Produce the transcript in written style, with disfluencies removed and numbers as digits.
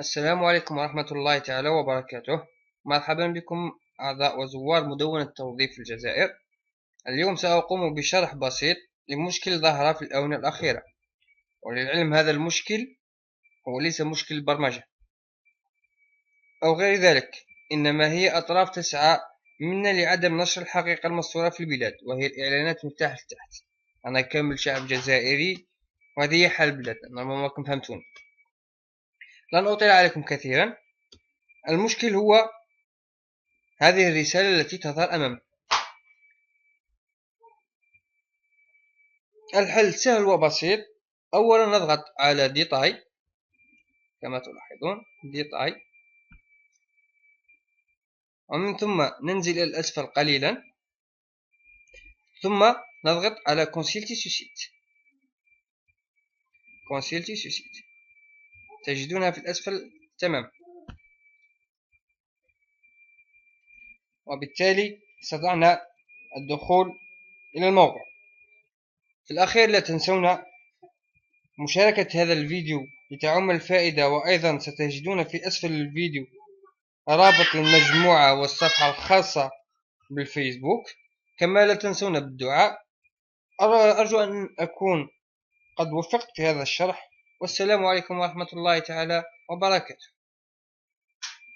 السلام عليكم ورحمة الله تعالى وبركاته. مرحبا بكم أعضاء وزوار مدونة توظيف الجزائر. اليوم سأقوم بشرح بسيط لمشكل ظهر في الآونة الأخيرة، وللعلم هذا المشكل هو ليس مشكل البرمجة أو غير ذلك، إنما هي أطراف تسعى منا لعدم نشر الحقيقة المستورة في البلاد، وهي الإعلانات من تحت لتحت. أنا كامل شعب جزائري وهذه هي حال البلاد، نورمالمون راكم فهمتوني. لن أطيل عليكم كثيرا. المشكل هو هذه الرسالة التي تظهر أمامك. الحل سهل وبسيط. أولا نضغط على ديتاي كما تلاحظون، ديتاي، ومن ثم ننزل إلى الأسفل قليلا، ثم نضغط على كونسيلتي سوسيت. كونسيلتي سوسيت تجدونها في الأسفل تمام، وبالتالي استطعنا الدخول إلى الموقع. في الأخير لا تنسون مشاركة هذا الفيديو لتعم الفائدة، وأيضا ستجدون في أسفل الفيديو رابط المجموعة والصفحة الخاصة بالفيسبوك. كما لا تنسون بالدعاء. أرجو أن أكون قد وفقت في هذا الشرح، والسلام عليكم ورحمة الله تعالى وبركاته.